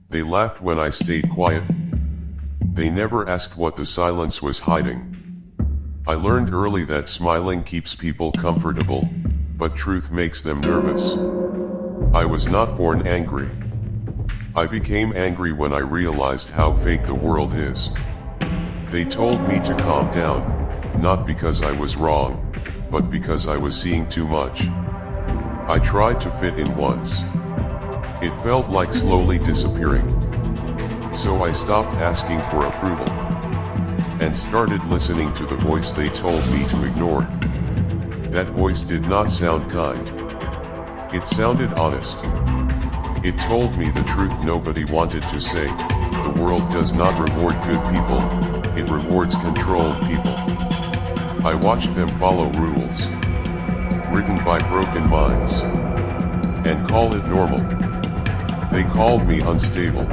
They laughed when I stayed quiet. They never asked what the silence was hiding. I learned early that smiling keeps people comfortable, but truth makes them nervous. I was not born angry. I became angry when I realized how fake the world is. They told me to calm down, not because I was wrong, but because I was seeing too much. I tried to fit in once. It felt like slowly disappearing. So I stopped asking for approval, and started listening to the voice they told me to ignore. That voice did not sound kind. It sounded honest. It told me the truth nobody wanted to say. The world does not reward good people, it rewards controlled people. I watched them follow rules, written by broken minds, and call it normal. They called me unstable,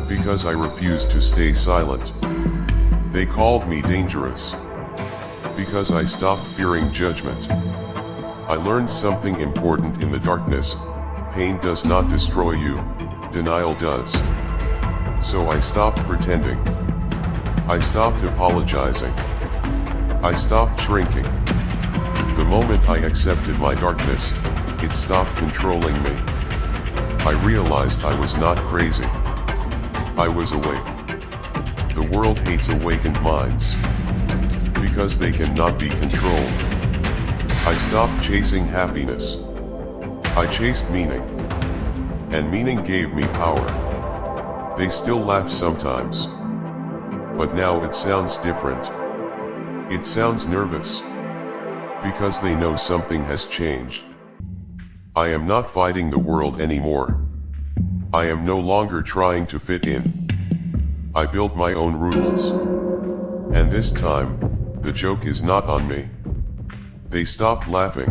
because I refused to stay silent. They called me dangerous, because I stopped fearing judgment. I learned something important in the darkness: pain does not destroy you, denial does. So I stopped pretending. I stopped apologizing. I stopped shrinking. The moment I accepted my darkness, it stopped controlling me. I realized I was not crazy. I was awake. The world hates awakened minds, because they cannot be controlled. I stopped chasing happiness. I chased meaning, and meaning gave me power. They still laugh sometimes, but now it sounds different. It sounds nervous, because they know something has changed. I am not fighting the world anymore. I am no longer trying to fit in. I built my own rules. And this time, the joke is not on me. They stopped laughing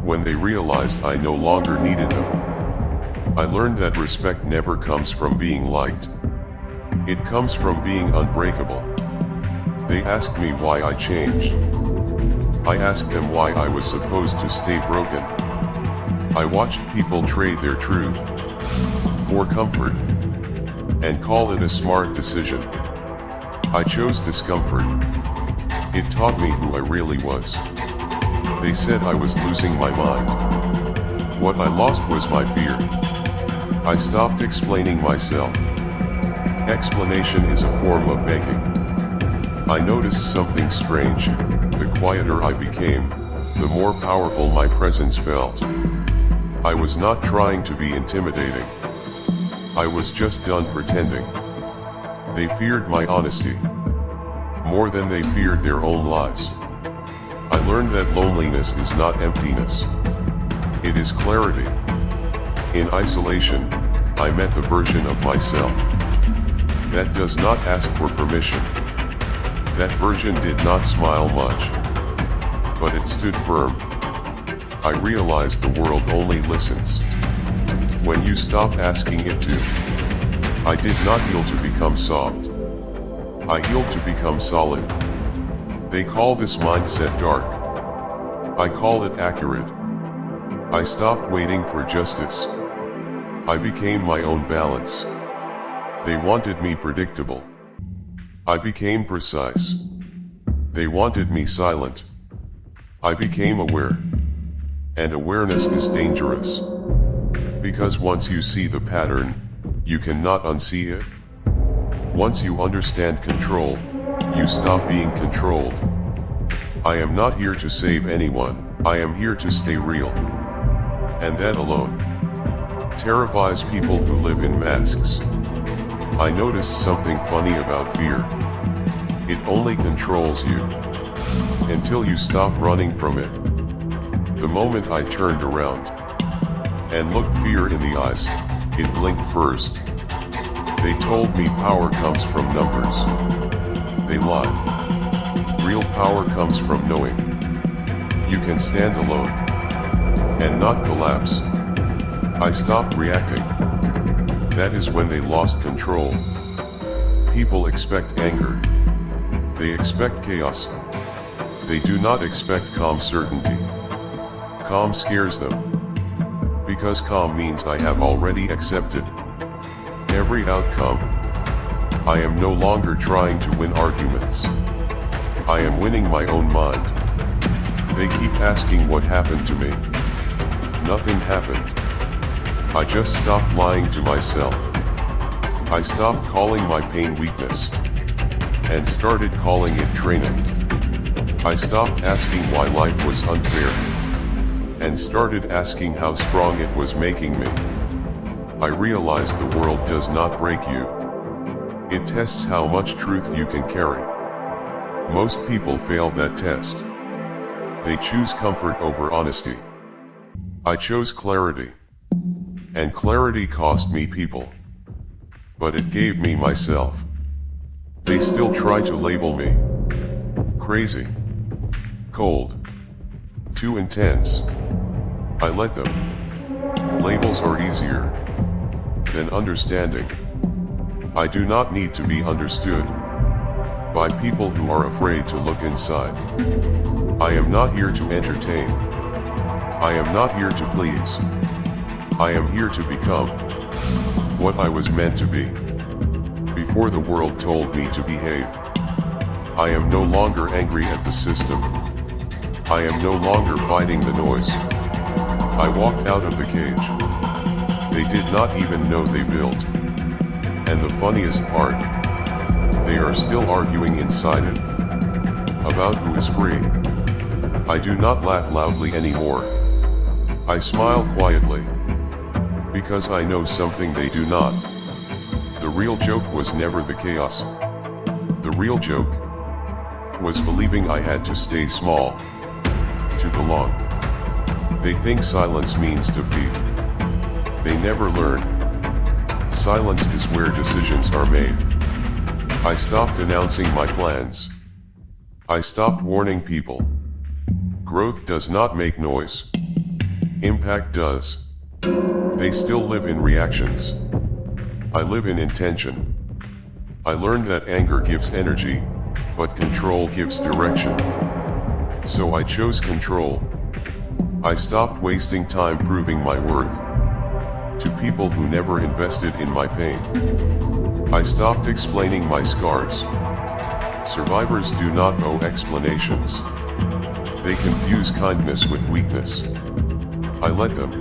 when they realized I no longer needed them. I learned that respect never comes from being liked. It comes from being unbreakable. They asked me why I changed. I asked them why I was supposed to stay broken. I watched people trade their truth for comfort, and call it a smart decision. I chose discomfort. It taught me who I really was. They said I was losing my mind. What I lost was my fear. I stopped explaining myself. Explanation is a form of begging. I noticed something strange. The quieter I became, the more powerful my presence felt. I was not trying to be intimidating. I was just done pretending. They feared my honesty more than they feared their own lies. I learned that loneliness is not emptiness. It is clarity. In isolation, I met the version of myself that does not ask for permission. That version did not smile much, but it stood firm. I realized the world only listens when you stop asking it to. I did not heal to become soft. I healed to become solid. They call this mindset dark. I call it accurate. I stopped waiting for justice. I became my own balance. They wanted me predictable. I became precise. They wanted me silent. I became aware. And awareness is dangerous, because once you see the pattern, you cannot unsee it. Once you understand control, you stop being controlled. I am not here to save anyone, I am here to stay real. And that alone terrifies people who live in masks. I noticed something funny about fear. It only controls you until you stop running from it. The moment I turned around and looked fear in the eyes, it blinked first. They told me power comes from numbers. They lied. Real power comes from knowing you can stand alone and not collapse. I stopped reacting. That is when they lost control. People expect anger. They expect chaos. They do not expect calm certainty. Calm scares them, because calm means I have already accepted. every outcome. I am no longer trying to win arguments. I am winning my own mind. They keep asking what happened to me. Nothing happened. I just stopped lying to myself. I stopped calling my pain weakness, and started calling it training. I stopped asking why life was unfair, and started asking how strong it was making me. I realized the world does not break you. It tests how much truth you can carry. Most people fail that test. They choose comfort over honesty. I chose clarity. And clarity cost me people. But it gave me myself. They still try to label me crazy, cold, too intense. I let them. Labels are easier than understanding. I do not need to be understood by people who are afraid to look inside. I am not here to entertain. I am not here to please. I am here to become what I was meant to be before the world told me to behave. I am no longer angry at the system. I am no longer fighting the noise. I walked out of the cage. They did not even know they built. And the funniest part, they are still arguing inside it about who is free. I do not laugh loudly anymore. I smile quietly, because I know something they do not. The real joke was never the chaos. The real joke was believing I had to stay small to belong. They think silence means defeat. They never learn. Silence is where decisions are made. I stopped announcing my plans. I stopped warning people. Growth does not make noise. Impact does. They still live in reactions. I live in intention. I learned that anger gives energy, but control gives direction. So I chose control. I stopped wasting time proving my worth to people who never invested in my pain. I stopped explaining my scars. Survivors do not owe explanations. They confuse kindness with weakness. I let them.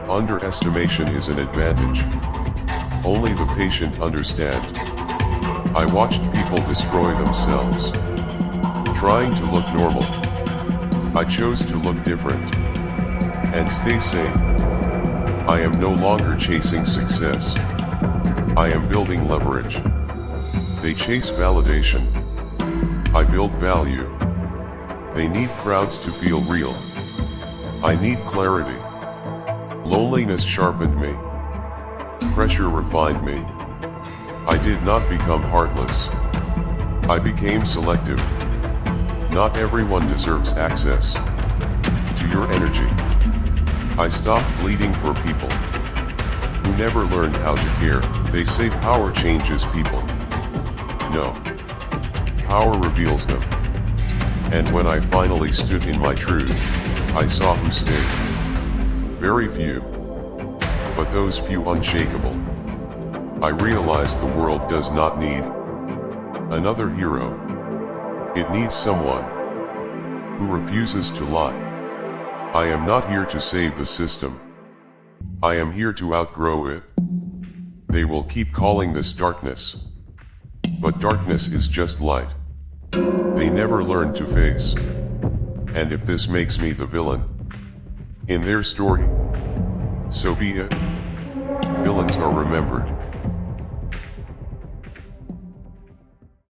Underestimation is an advantage. Only the patient understand. I watched people destroy themselves, trying to look normal. I chose to look different and stay sane. I am no longer chasing success. I am building leverage. They chase validation. I build value. They need crowds to feel real. I need clarity. Loneliness sharpened me. Pressure refined me. I did not become heartless. I became selective. Not everyone deserves access to your energy. I stopped bleeding for people who never learned how to care. They say power changes people. No. Power reveals them. And when I finally stood in my truth, I saw who stayed. Very few. But those few unshakable. I realized the world does not need another hero. It needs someone who refuses to lie. I am not here to save the system. I am here to outgrow it. They will keep calling this darkness. But darkness is just light. They never learn to face. And if this makes me the villain in their story, so be it. Villains are remembered.